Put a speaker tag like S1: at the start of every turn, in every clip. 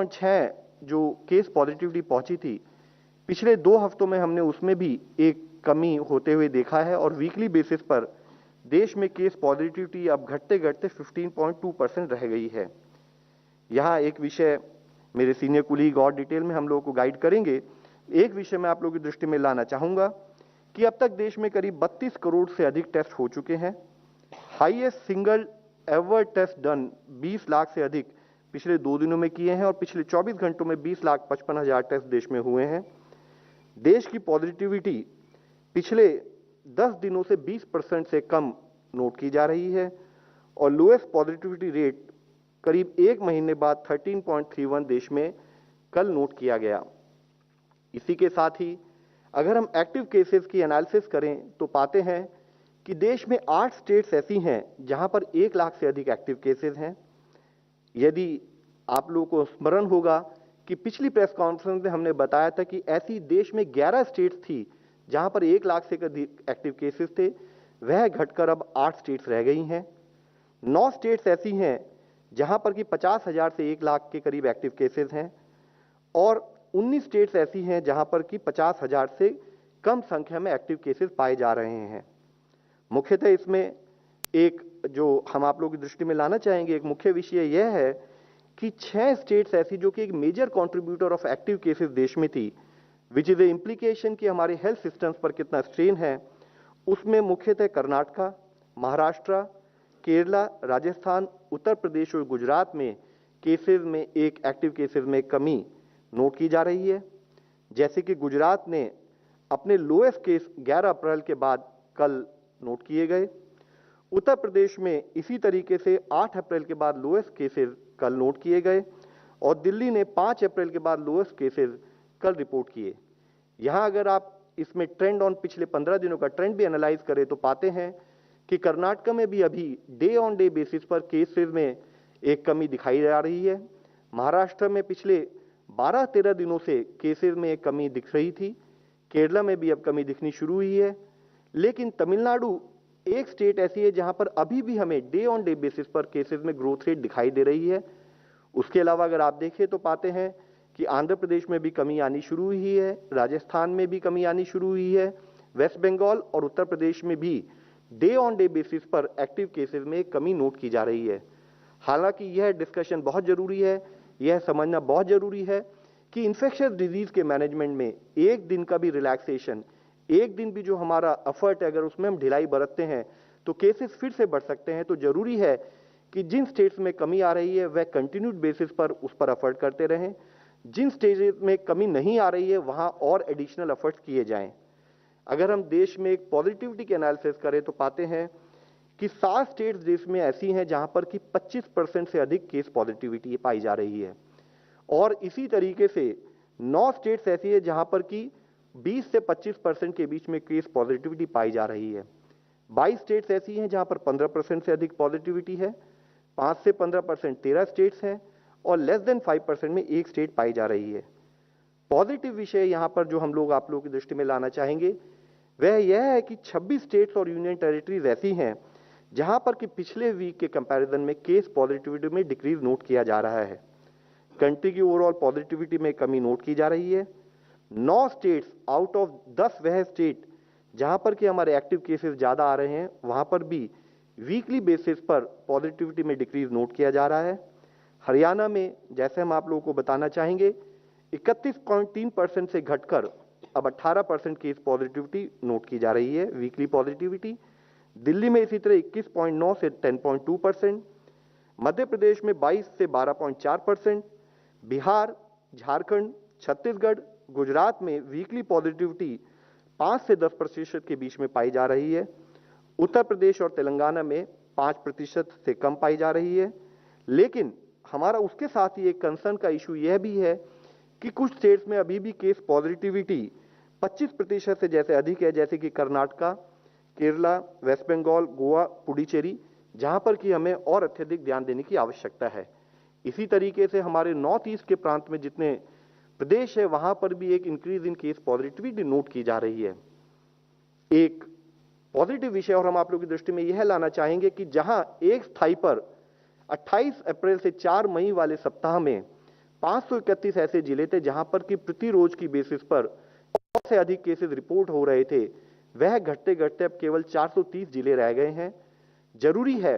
S1: 6 जो case positivity पहुंची थी, पिछले 2 हफ्तों में हमने उसमें भी एक कमी होते हुए देखा है और वीकली बेसिस पर देश में केस पॉजिटिविटी अब घटते-घटते 15.2% रह गई है। यहाँ एक विषय मेरे सीनियर कुलीग और डिटेल में हम लोगों को गाइड करेंगे। एक विषय मैं आप लोगों की दृष्टि में लाना चाहूंगा कि अब तक देश में करीब 32 करोड़ से अधिक टेस्ट हो चुके हैं। Highest single ever test done 20 lakh से अधिक पिछले 2 दिनों में किए हैं और पिछले 24 घंटों में 20,55,000 टेस्ट देश में हुए हैं। देश की पॉजिटिविटी पिछले 10 दिनों से 20% से कम नोट की जा रही है और लोएस्ट पॉजिटिविटी रेट करीब 1 महीने बाद 13.31 देश में कल नोट किया गया। इसी के साथ ही अगर हम एक्टिव केसेस की एनालिसिस करें तो पाते हैं कि देश में 8 स्टेट्स ऐसी हैं जहां पर 1 लाख से अधिक एक्टिव केसेस हैं। यदि आप लोगों को स्मरण होगा कि पिछली प्रेस कॉन्फ्रेंस में हमने बताया था कि ऐसी देश में 11 स्टेट्स थी जहां पर 1 लाख से अधिक एक्टिव केसेस थे, वह घटकर अब 8 स्टेट्स रह गई हैं। 9 स्टेट्स ऐसी हैं जहां पर कि 50,000 से 1 लाख के करीब एक्टिव केसेस हैं और 19 स्टेट्स ऐसी हैं जहां पर कि 50,000 से कम संख्या में एक्टिव केसेस पाए जा रहे हैं। मुख्यतः इसमें एक जो हम आप लोगों की दृष्टि में लाना चाहेंगे, एक मुख्य विषय यह है कि 6 स्टेट्स ऐसी जो कि एक major contributor of active cases देश में थी, विच इज ए इम्प्लीकेशन कि हमारे हेल्थ सिस्टम्स पर कितना स्ट्रेन है। उसमें मुख्यतः कर्नाटका, महाराष्ट्र, केरला, राजस्थान, उत्तर प्रदेश और गुजरात में केसेस में एक एक्टिव केसेस में कमी नोट की जा रही है। जैसे कि गुजरात ने अपने लोएस्ट केस 11 अप्रैल के बाद कल नोट किए गए। उत्तर प्रदेश में इसी तरीके से 8 अप्रैल के बाद लोएस्ट केसेस कल नोट किए गए और दिल्ली ने 5 अप्रैल के बाद लोएस्ट केसेस कल रिपोर्ट किए। यहां अगर आप इसमें ट्रेंड ऑन पिछले 15 दिनों का ट्रेंड भी एनालाइज करें तो पाते हैं कि कर्नाटक में भी अभी डे ऑन डे बेसिस पर केसेस में एक कमी दिखाई जा रही है। महाराष्ट्र में पिछले 12-13 दिनों से केसेस में एक कमी दिख रही थी। केरला में भी अब कमी दिखनी शुरू हुई है। लेकिन तमिलनाडु एक स्टेट ऐसी है जहां पर अभी भी हमें डे ऑन डे बेसिस पर केसेस में ग्रोथ रेट दिखाई दे रही है। उसके अलावा अगर आप देखें तो पाते हैं कि आंध्र प्रदेश में भी कमी आनी शुरू हुई है, राजस्थान में भी कमी आनी शुरू हुई है, वेस्ट बंगाल और उत्तर प्रदेश में भी डे ऑन डे बेसिस पर एक्टिव केसेस में कमी नोट की जा रही है। हालांकि यह डिस्कशन बहुत जरूरी है, यह समझना बहुत जरूरी है कि इन्फेक्शियस डिजीज के मैनेजमेंट में एक दिन का भी रिलैक्सेशन, एक दिन भी जो हमारा एफर्ट है, अगर उसमें हम ढिलाई बरतते हैं तो केसेस फिर से बढ़ सकते हैं। तो जरूरी है कि जिन स्टेट्स में कमी आ रही है वह कंटिन्यूड बेसिस पर उस पर एफर्ट करते रहें। जिन स्टेट्स में कमी नहीं आ रही है वहां और एडिशनल एफर्ट्स किए जाएं। अगर हम देश में एक पॉजिटिविटी की एनालिसिस करें तो पाते हैं कि 7 स्टेट्स देश में ऐसी हैं जहां पर कि 25% से अधिक केस पॉजिटिविटी पाई जा रही है और इसी तरीके से 9 स्टेट्स ऐसी है जहां पर कि 20 से 25% के बीच में केस पॉजिटिविटी पाई जा रही है। 22 स्टेट्स ऐसी हैं जहां पर 15% से अधिक पॉजिटिविटी है। 5 से 15% 13 स्टेट्स हैं और लेस देन 5% में एक स्टेट पाई जा रही है। पॉजिटिव विषय यहां पर जो हम लोग आप लोगों की दृष्टि में लाना चाहेंगे वह यह है कि 26 स्टेट्स और यूनियन टेरिटरीज ऐसी हैं जहां पर कि पिछले वीक के कंपैरिजन में केस पॉजिटिविटी में डिक्रीज नोट किया जा रहा है। कंट्री की ओवरऑल पॉजिटिविटी में कमी नोट की जा रही है। 9 स्टेट्स आउट ऑफ 10 वह स्टेट जहां पर कि हमारे एक्टिव केसेस ज्यादा आ रहे हैं वहां पर भी वीकली बेसिस पर पॉजिटिविटी में डिक्रीज नोट किया जा रहा है। हरियाणा में जैसे हम आप लोगों को बताना चाहेंगे 31.3% से घटकर अब 18% केस पॉजिटिविटी नोट की जा रही है वीकली पॉजिटिविटी। दिल्ली में इसी तरह 21.9 से 10.2%, मध्य प्रदेश में 22 से 12.4%, बिहार, झारखंड, छत्तीसगढ़, गुजरात में वीकली पॉजिटिविटी 5 से 10% के बीच में पाई जा रही है। उत्तर प्रदेश और तेलंगाना में 5% से कम पाई जा रही है। लेकिन हमारा उसके साथ ही एक कंसर्न का इशू यह भी है कि कुछ स्टेट्स में अभी भी केस पॉजिटिविटी 25% से जैसे अधिक है, जैसे कि कर्नाटका, केरला, वेस्ट बंगाल, गोवा, पुडुचेरी, जहां पर कि हमें और अत्यधिक ध्यान देने की आवश्यकता है। इसी तरीके से हमारे नॉर्थ ईस्ट के प्रांत में जितने प्रदेश है वहां पर भी एक increase in case positivity note की जा रही है। एक पॉजिटिव विषय और हम आप लोगों की दृष्टि में यह लाना चाहेंगे कि जहां एक स्थाई पर 28 अप्रैल से 4 मई वाले सप्ताह में 531 ऐसे जिले थे जहां पर कि प्रतिरोज की बेसिस पर बहुत से अधिक केसेस रिपोर्ट हो रहे थे। वह घटते घटते अब केवल 430 जिले रह गए हैं। जरूरी है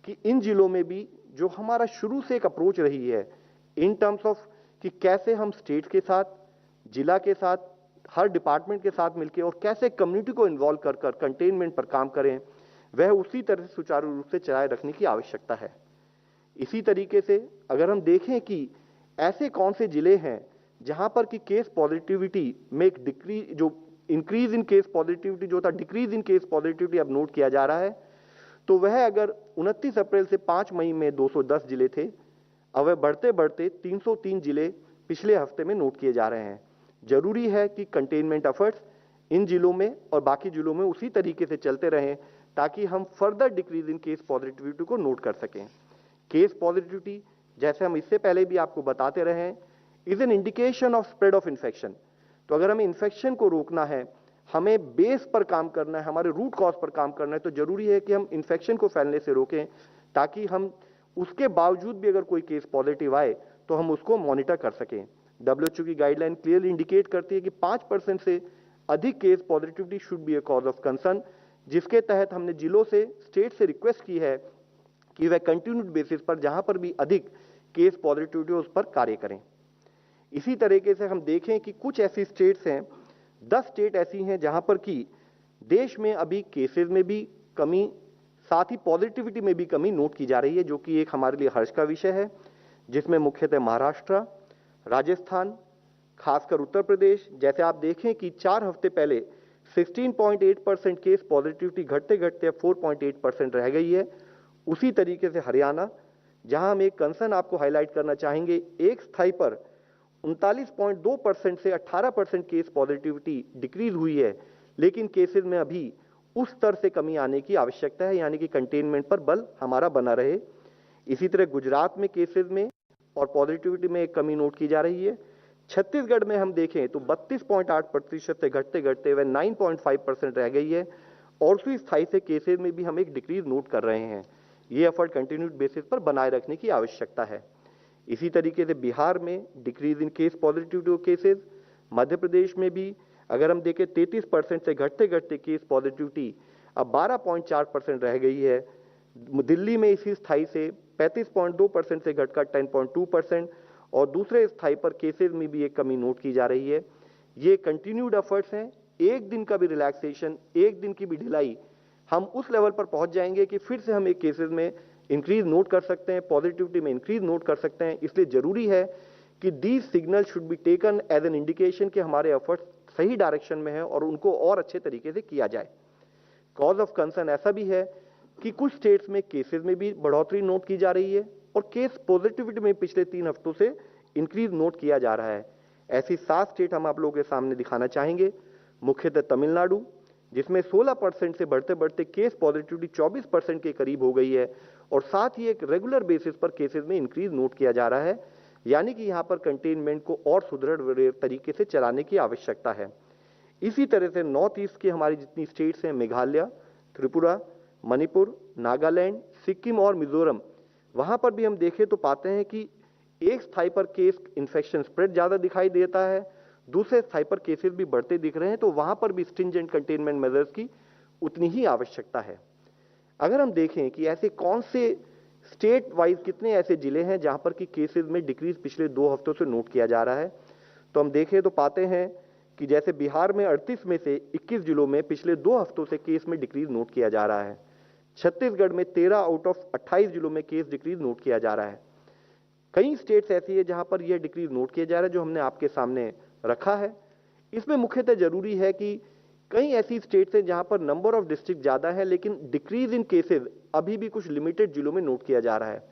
S1: कि इन जिलों में भी जो हमारा शुरू से एक अप्रोच रही है इन टर्म्स ऑफ कि कैसे हम स्टेट के साथ, जिला के साथ, हर डिपार्टमेंट के साथ मिलकर और कैसे कम्युनिटी को इन्वॉल्व कर कर कंटेनमेंट पर काम करें, वह उसी तरह से सुचारू रूप से चलाए रखने की आवश्यकता है। इसी तरीके से अगर हम देखें कि ऐसे कौन से जिले हैं जहां पर कि केस पॉजिटिविटी में एक डिक्रीज, जो इंक्रीज इन केस पॉजिटिविटी जो था डिक्रीज इन केस पॉजिटिविटी अब नोट किया जा रहा है, तो वह अगर 29 अप्रैल से 5 मई में 210 जिले थे, अब वह बढ़ते बढ़ते 303 जिले पिछले हफ्ते में नोट किए जा रहे हैं। जरूरी है कि कंटेनमेंट एफर्ट्स इन जिलों में और बाकी जिलों में उसी तरीके से चलते रहें ताकि हम further decrease in case positivity को नोट कर सकें। केस पॉजिटिविटी, जैसे हम इससे पहले भी आपको बताते रहे हैं, is an indication of spread of infection. तो अगर हमें इन्फेक्शन को रोकना है, हमें बेस पर काम करना है, हमारे रूट कॉज पर काम करना है, तो जरूरी है कि हम इन्फेक्शन को फैलने से रोकें ताकि हम उसके बावजूद भी अगर कोई केस पॉजिटिव आए तो हम उसको मॉनिटर कर सकें। WHO की गाइडलाइन क्लियरली इंडिकेट करती है कि 5% से अधिक case positivity should be A cause of concern, जिसके तहत हमने जिलों से, स्टेट से रिक्वेस्ट की है कि वह कंटिन्यूड बेसिस पर जहां पर भी अधिक केस पॉजिटिविटी उस पर कार्य करें। इसी तरीके से हम देखें कि कुछ ऐसी स्टेट्स हैं, 10 स्टेट ऐसी हैं जहां पर कि देश में अभी केसेस में भी कमी, साथ ही पॉजिटिविटी में भी कमी नोट की जा रही है, जो कि एक हमारे लिए हर्ष का विषय है, जिसमें मुख्यतः महाराष्ट्र, राजस्थान, खासकर उत्तर प्रदेश। जैसे आप देखें कि 4 हफ्ते पहले 16.8% केस पॉजिटिविटी घटते घटते अब 4.8% रह गई है। उसी तरीके से हरियाणा, जहां हम एक कंसर्न आपको हाईलाइट करना चाहेंगे, एक स्थाई पर 39.2% से 18% केस पॉजिटिविटी डिक्रीज हुई है, लेकिन केसेस में अभी उस स्तर से कमी आने की आवश्यकता है, यानी कि कंटेनमेंट पर बल हमारा बना रहे। इसी तरह गुजरात में केसेस में और पॉजिटिविटी में एक कमी नोट की जा रही है। छत्तीसगढ़ में हम देखें तो 32.8% से घटते घटते वह 9.5% रह गई है और उसी स्थाई से केसेस में भी हम एक डिक्रीज नोट कर रहे हैं। ये एफर्ट कंटिन्यूड बेसिस पर बनाए रखने की आवश्यकता है। इसी तरीके से बिहार में decrease in case positivity cases, Madhya Pradesh में भी अगर हम देखें 33% से घटते घटते केस पॉजिटिविटी अब 12.4% रह गई है। दिल्ली में इसी स्थाई से 35.2% से घटकर 10.2% और दूसरे स्थाई पर केसेस में भी एक कमी नोट की जा रही है। ये कंटिन्यूड एफर्ट्स हैं। एक दिन का भी रिलैक्सेशन, एक दिन की भी ढिलाई, हम उस लेवल पर पहुंच जाएंगे कि फिर से हम एक केसेस में इंक्रीज नोट कर सकते हैं, पॉजिटिविटी में इंक्रीज नोट कर सकते हैं। इसलिए जरूरी है कि these signal should be taken as an indication कि हमारे एफर्ट्स सही डायरेक्शन में है और उनको और अच्छे तरीके से किया जाए। कॉज ऑफ कंसर्न ऐसा भी है कि कुछ स्टेट्स में केसेस में भी बढ़ोतरी नोट की जा रही है और केस पॉजिटिविटी में पिछले 3 हफ्तों से इंक्रीज नोट किया जा रहा है। ऐसी 7 स्टेट हम आप लोगों के सामने दिखाना चाहेंगे। मुख्यतः तमिलनाडु, जिसमें 16% से बढ़ते बढ़ते केस पॉजिटिविटी 24% के करीब हो गई है और साथ ही एक रेगुलर बेसिस पर केसेस में इंक्रीज नोट किया जा रहा है, यानी कि यहां पर कंटेनमेंट को और सुदृढ़ तरीके से चलाने की आवश्यकता है। इसी तरह से नॉर्थ ईस्ट की हमारी जितनी स्टेट्स हैं, मेघालय, त्रिपुरा, मणिपुर, नागालैंड, सिक्किम और मिजोरम, वहां पर भी हम देखें तो पाते हैं कि एक स्थाई पर केस इन्फेक्शन स्प्रेड ज्यादा दिखाई देता है, दूसरे स्थाई पर केसेस भी बढ़ते दिख रहे हैं, तो वहां पर भी स्ट्रिंजेंट कंटेनमेंट मेजर्स की उतनी ही आवश्यकता है। अगर हम देखें कि ऐसे कौन से स्टेट वाइज कितने ऐसे जिले हैं जहां पर कि केसेस में डिक्रीज पिछले 2 हफ्तों से नोट किया जा रहा है, तो हम देखें तो पाते हैं कि जैसे बिहार में 38 में से 21 जिलों में पिछले 2 हफ्तों से केस में डिक्रीज नोट किया जा रहा है। छत्तीसगढ़ में 13 आउट ऑफ 28 जिलों में केस डिक्रीज नोट किया जा रहा है। कई स्टेट्स ऐसी है जहां पर यह डिक्रीज नोट किया जा रहा है, जो हमने आपके सामने रखा है। इसमें मुख्यतः जरूरी है कि कई ऐसी स्टेट्स हैं जहां पर नंबर ऑफ डिस्ट्रिक्ट ज्यादा है, लेकिन डिक्रीज इन केसेस अभी भी कुछ लिमिटेड जिलों में नोट किया जा रहा है।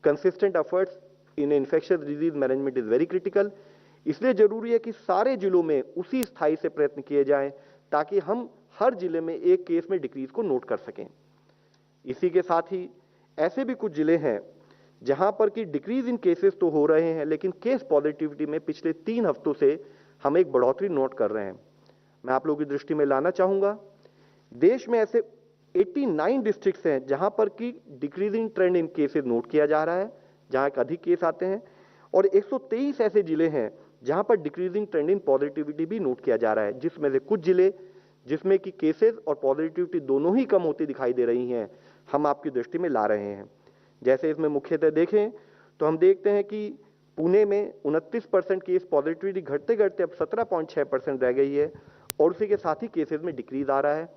S1: Consistent efforts in infectious disease management is very critical. इसलिए जरूरी है कि सारे जिलों में उसी स्थाई से प्रयत्न किए जाएं ताकि हम हर जिले में एक केस में डिक्रीज को नोट कर सकें। इसी के साथ ही ऐसे भी कुछ जिले हैं जहां पर कि डिक्रीज इन केसेस तो हो रहे हैं, लेकिन केस पॉजिटिविटी में पिछले 3 हफ्तों से हम एक बढ़ोतरी नोट कर रहे हैं। मैं आप लोगों की दृष्टि में लाना चाहूंगा, देश में ऐसे 89 डिस्ट्रिक्ट्स हैं जहां पर कि डिक्रीजिंग ट्रेंड इन केसेस नोट किया जा रहा है, जहां एक अधिक केस आते हैं, और 123 ऐसे जिले हैं जहां पर डिक्रीजिंग ट्रेंड इन पॉजिटिविटी भी नोट किया जा रहा है, जिसमें से कुछ जिले जिसमें कि केसेस और पॉजिटिविटी दोनों ही कम होती दिखाई दे रही हैं, हम आपकी दृष्टि में ला रहे हैं। जैसे इसमें मुख्यतः देखें तो हम देखते हैं कि पुणे में 29% केस पॉजिटिविटी घटते घटते अब 17.6% रह गई है और उसी के साथ ही केसेस में डिक्रीज आ रहा है।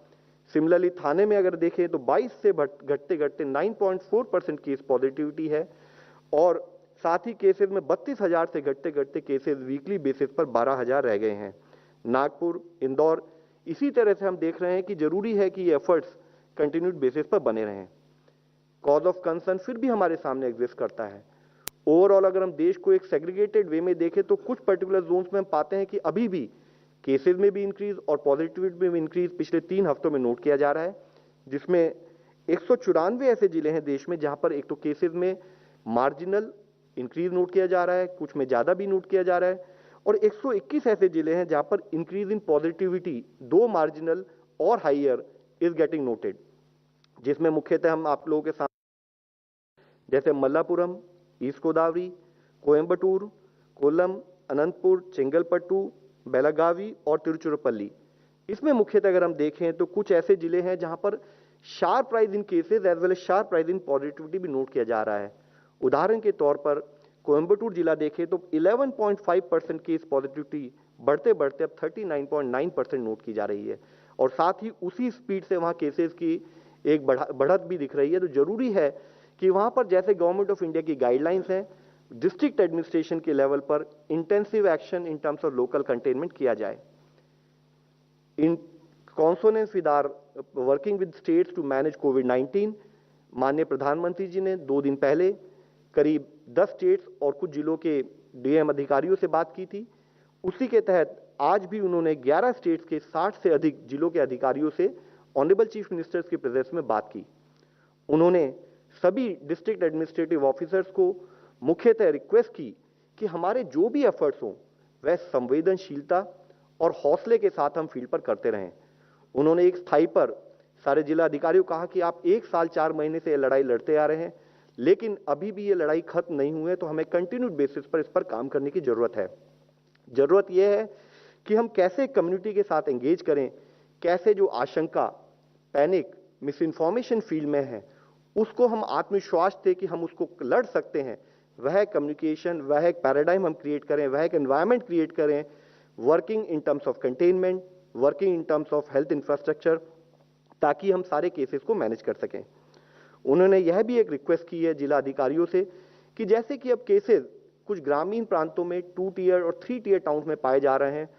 S1: सिमिलरली थाने में अगर देखें तो 22 से घटते घटते 9.4% केस पॉजिटिविटी है और साथ ही केसेस में 32,000 से घटते घटते केसेस वीकली बेसिस पर 12,000 रह गए हैं। नागपुर, इंदौर, इसी तरह से हम देख रहे हैं कि जरूरी है कि ये एफर्ट्स कंटिन्यूड बेसिस पर बने रहें। कॉज ऑफ कंसर्न फिर भी हमारे सामने एग्जिस्ट करता है। ओवरऑल अगर हम देश को एक सेग्रीगेटेड वे में देखें तो कुछ पर्टिकुलर जोन्स में हम पाते हैं कि अभी भी केसेस में भी इंक्रीज और पॉजिटिविटी में भी इंक्रीज पिछले 3 हफ्तों में नोट किया जा रहा है, जिसमें 194 ऐसे जिले हैं देश में जहां पर एक तो केसेस में मार्जिनल इंक्रीज नोट किया जा रहा है, कुछ में ज्यादा भी नोट किया जा रहा है और 121 ऐसे जिले हैं जहां पर इंक्रीज इन पॉजिटिविटी दो मार्जिनल और हाइयर इज गेटिंग नोटेड, जिसमें मुख्यतः हम आप लोगों के सामने जैसे मल्लापुरम, ईस्ट गोदावरी, कोयंबटूर, कोल्लम, अनंतपुर, चेंगलपट्टू, बेलागावी और तिरुचिरापल्ली, इसमें मुख्यतः अगर हम देखें तो कुछ ऐसे जिले हैं जहां पर sharp rise in cases as well as sharp rise in positivity भी नोट किया जा रहा है। उदाहरण के तौर पर कोयंबटूर जिला देखें तो 11.5% केस पॉजिटिविटी बढ़ते बढ़ते अब 39.9% नोट की जा रही है और साथ ही उसी स्पीड से वहां केसेस की एक बढ़त भी दिख रही है। तो जरूरी है कि वहां पर जैसे गवर्नमेंट ऑफ इंडिया की गाइडलाइंस हैं, डिस्ट्रिक्ट एडमिनिस्ट्रेशन के लेवल पर intensive action in terms of local containment किया जाए। In consonance with are working with states to manage कोविड-19, माननीय प्रधानमंत्री जी ने 2 दिन पहले करीब 10 स्टेट्स और कुछ जिलों के डीएम अधिकारियों से बात की थी। उसी के तहत आज भी उन्होंने 11 स्टेट्स के 60 से अधिक जिलों के अधिकारियों से ऑनरेबल चीफ मिनिस्टर्स की प्रेजेंस में बात की। उन्होंने सभी डिस्ट्रिक्ट एडमिनिस्ट्रेटिव ऑफिसर्स को मुख्यतः रिक्वेस्ट की कि हमारे जो भी एफर्ट्स हों वह संवेदनशीलता और हौसले के साथ हम फील्ड पर करते रहें। उन्होंने एक स्थाई पर सारे जिला अधिकारियों को कहा कि आप 1 साल 4 महीने से ये लड़ाई लड़ते आ रहे हैं, लेकिन अभी भी ये लड़ाई खत्म नहीं हुई है, तो हमें कंटिन्यूड बेसिस पर इस पर काम करने की जरूरत है। जरूरत यह है कि हम कैसे कम्युनिटी के साथ एंगेज करें, कैसे जो आशंका, पैनिक, मिस इन्फॉर्मेशन फील्ड में है उसको हम आत्मविश्वास थे कि हम उसको लड़ सकते हैं, वह कम्युनिकेशन, वह एक पैराडाइम हम क्रिएट करें, वह एक एनवायरनमेंट क्रिएट करें, working in terms of containment, working in terms of health infrastructure, ताकि हम सारे केसेस को मैनेज कर सकें। उन्होंने यह भी एक रिक्वेस्ट की है जिला अधिकारियों से कि जैसे कि अब केसेस कुछ ग्रामीण प्रांतों में 2 टियर और 3 टियर टाउन्स में पाए जा रहे हैं,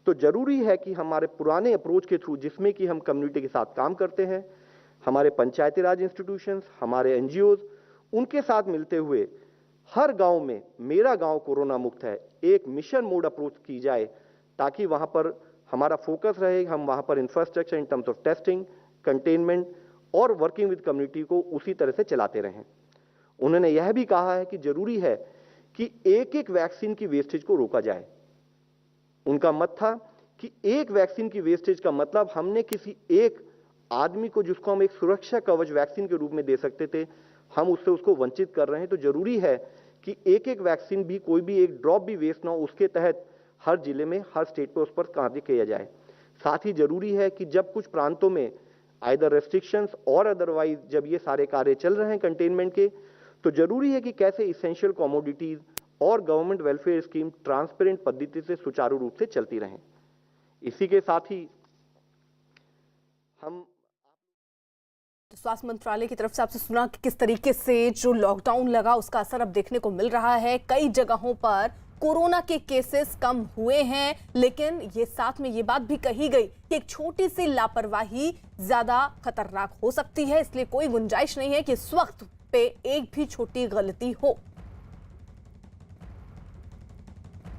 S1: तो जरूरी है कि हमारे पुराने अप्रोच के थ्रू, जिसमें कि हम कम्युनिटी के साथ काम करते हैं, हमारे पंचायती राज इंस्टीट्यूशंस, हमारे एनजीओज, उनके साथ मिलते हुए हर गांव में मेरा गांव कोरोना मुक्त है एक मिशन मोड अप्रोच की जाए, ताकि वहां पर हमारा फोकस रहे, हम वहां पर infrastructure in terms of testing, containment और वर्किंग विद कम्युनिटी को उसी तरह से चलाते रहें। उन्होंने यह भी कहा है कि जरूरी है कि एक एक वैक्सीन की वेस्टेज को रोका जाए। उनका मत था कि एक वैक्सीन की वेस्टेज का मतलब हमने किसी एक आदमी को जिसको हम एक सुरक्षा कवच वैक्सीन के रूप में दे सकते थे, हम उससे उसको वंचित कर रहे हैं। तो जरूरी है कि एक एक वैक्सीन भी, कोई भी एक ड्रॉप भी वेस्ट ना हो, उसके तहत हर जिले में, हर स्टेट पे उस पर कार्य किया जाए। साथ ही जरूरी है कि जब कुछ प्रांतों में आइदर रेस्ट्रिक्शंस और अदरवाइज जब ये सारे कार्य चल रहे हैं कंटेनमेंट के, तो जरूरी है कि कैसे इसेंशियल कमोडिटीज और गवर्नमेंट वेलफेयर स्कीम ट्रांसपेरेंट पद्धति से सुचारू रूप से चलती रहें। इसी के साथ ही हम
S2: स्वास्थ्य मंत्रालय की तरफ से आपसे सुना कि किस तरीके से जो लॉकडाउन लगा उसका असर अब देखने को मिल रहा है। कई जगहों पर कोरोना के केसेस कम हुए हैं, लेकिन ये साथ में ये बात भी कही गई कि एक छोटी सी लापरवाही ज्यादा खतरनाक हो सकती है, इसलिए कोई गुंजाइश नहीं है कि इस वक्त पे एक भी छोटी गलती हो।